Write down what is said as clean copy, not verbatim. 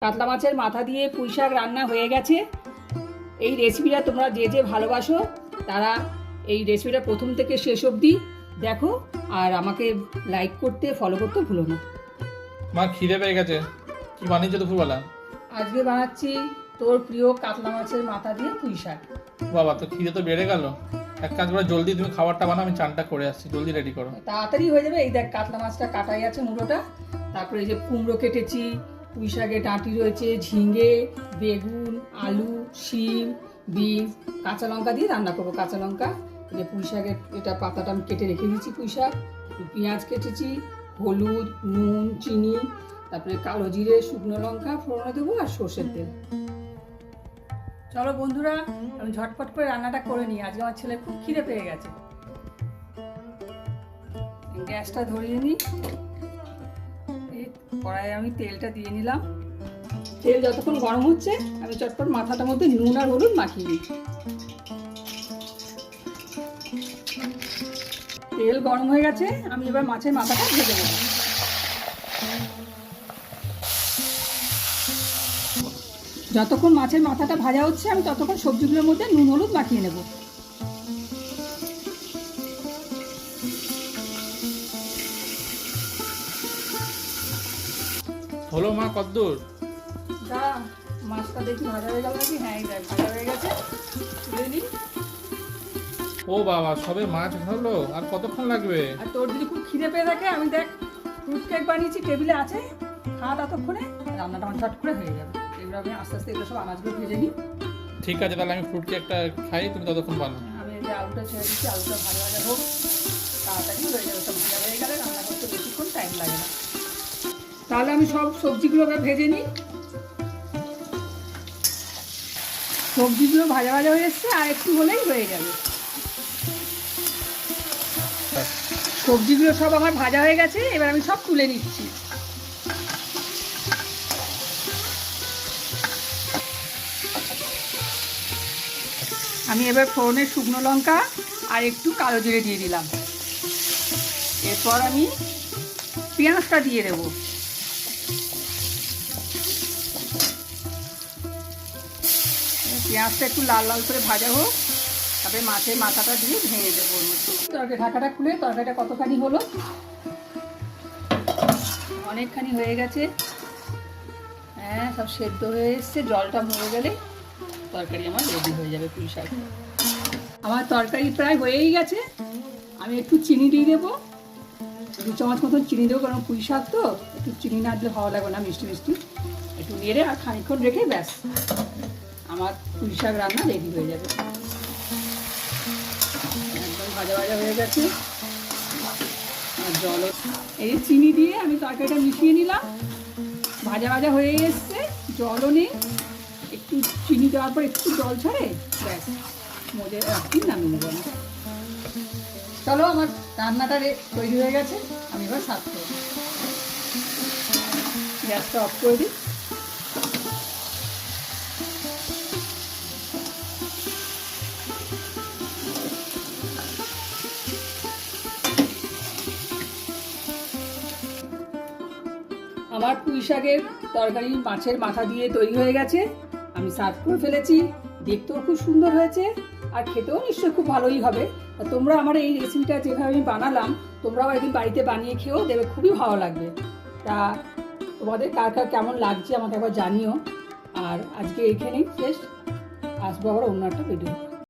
কাতলা মাছের মাথা দিয়ে পুঁই শাক রান্না হয়ে গেছে। এই রেসিপিটা তোমরা যে যে ভালোবাসো তারা এই রেসিপিটা প্রথম থেকে শেষ অবধি দেখো, আর আমাকে লাইক করতে ফলো করতে ভুলো না। মা খিদে পেয়ে গেছে, কি বানিয়েছো দুপুরবেলা? আজকে বানাচ্ছি তোর প্রিয় কাতলা মাছের মাথা দিয়ে পুঁই শাক। বাবা, তো খিদে তো বেড়ে গেল। এক কাজ করে জলদি তুমি খাবারটা বানাও, আমি চানটা করে আসছি, জলদি রেডি করো। তাড়াতাড়ি হয়ে যাবে। এই দেখ কাতলা মাছটা কাটাই আছে মুড়োটা, তারপরে এই যে কুমড়ো কেটেছি, পুঁই শাকের ডাঁটি রয়েছে, ঝিঙে, বেগুন, আলু, শিম, বিনস, কাঁচা লঙ্কা দিয়ে রান্না করবো। কাঁচা লঙ্কা, এই যে পুঁই শাকের এটা পাতাটা আমি কেটে রেখে দিয়েছি, পুঁই শাক, পেঁয়াজ কেটেছি, হলুদ, নুন, চিনি, তারপরে কালো জিরে, শুকনো লঙ্কা ফোড়নে দেবো, আর সর্ষের তেল। চলো বন্ধুরা, আমি ঝটপট করে রান্নাটা করে নিই। আজকে আমার ছেলে খুব খিদে পেয়ে গেছে। গ্যাসটা ধরিয়ে নিই। এই কড়াইয়ে আমি তেলটা দিয়ে নিলাম। তেল যতক্ষণ গরম হচ্ছে আমি চটপট মাথাটার মধ্যে নুন আর হলুদ মাখিয়ে নিই। তেল গরম হয়ে গেছে, আমি এবার মাছের মাথাটা ভেজে নেব। যতক্ষণ মাছের মাথাটা ভাজা হচ্ছে আমি ততক্ষণ সবজিগুলোর মধ্যে নুন হলুদ মাখিয়ে নেব। হলো মা, কদ্দূর? মাছটা দেখি ভাজা হয়ে গেল নাকি। হ্যাঁ, এই দেখ ভাজা হয়ে গেছে, তুলে নিই। ও বাবা, সবে মাছ হলো, আর কতক্ষণ লাগবে? আর তোর যদি খুব খিদে পেয়ে থাকে, আমি দেখ ফ্রুট কেক বানিয়েছি, টেবিলে আছে, খা ততক্ষণে, রান্নাটা আমার ঝট করে হয়ে যাবে। এগুলো আমি আস্তে আস্তে এগুলো সব আনাজগুলো ভেজে নিই। ঠিক আছে, তাহলে আমি ফ্রুট কেকটা খাই, তুমি ততক্ষণ বানাও। আমি এই যে আলুটা ছেড়ে দিচ্ছি, আলুটা ভাজা ভাজা হোক, তাড়াতাড়ি হয়ে যাবে। সব ভাজা হয়ে গেলে রান্না করতে বেশিক্ষণ টাইম লাগে না। তাহলে আমি সব সবজিগুলো এবার ভেজে নিই। সবজিগুলো ভাজা ভাজা হয়ে এসছে, আর একটু হলেই হয়ে যাবে। সবজিগুলো সব আমার ভাজা হয়ে গেছে, এবার আমি সব তুলে নিচ্ছি। আমি এবার ফোড়নে শুকনো লঙ্কা আর একটু কালো জিরে দিয়ে দিলাম। এরপর আমি পেঁয়াজটা দিয়ে দেব। পেঁয়াজটা একটু লাল লাল করে ভাজা হোক, তারপরে মাছের মাথাটা দিয়ে ভেঙে দেবো ওর মধ্যে। তরকারি ঢাকাটা খুলে তরকারিটা কতখানি হলো, অনেকখানি হয়ে গেছে। হ্যাঁ, সব সেদ্ধ হয়ে এসছে। জলটা মরে গেলে তরকারি আমার রেডি হয়ে যাবে পুঁই শাক। আমার তরকারি প্রায় হয়েই গেছে। আমি একটু চিনি দিয়ে দেবো, 2 চামচ মতন চিনি দেবো, কারণ পুঁই শাক তো একটু চিনি না দিলে ভালো লাগবে না, মিষ্টি মিষ্টি। একটু নেড়ে আর খানিকক্ষণ রেখে ব্যাস আমার পুঁই শাক রান্না রেডি হয়ে যাবে। একদম ভাজা ভাজা হয়ে গেছে। আর জল, এই চিনি দিয়ে আমি তরকারিটা মিশিয়ে নিলাম। ভাজা ভাজা হয়ে এসছে, জলও নেই, একটু চিনি দেওয়ার পর একটু জল ছাড়ে, ব্যাস মজে রাখি, নামিয়ে নেবো আমি। চলো, আমার রান্নাটা তৈরি হয়ে গেছে, আমি এবার সার্ভ করব। গ্যাসটা অফ করে দিই। আমার পুঁই শাকের তরকারি মাছের মাথা দিয়ে তৈরি হয়ে গেছে, আমি সার্ভ করে ফেলেছি। দেখতেও খুব সুন্দর হয়েছে, আর খেতেও নিশ্চয়ই খুব ভালোই হবে। তোমরা আমার এই রেসিপিটা যেভাবে আমি বানালাম, তোমরাও একদিন বাড়িতে বানিয়ে খেয়েও দেবে, খুবই ভালো লাগবে। তা তোমাদের কার কার কেমন লাগছে আমাকে একবার জানিও। আর আজকে এইখানেই শেষ, আসবো আবার অন্য একটা ভিডিও।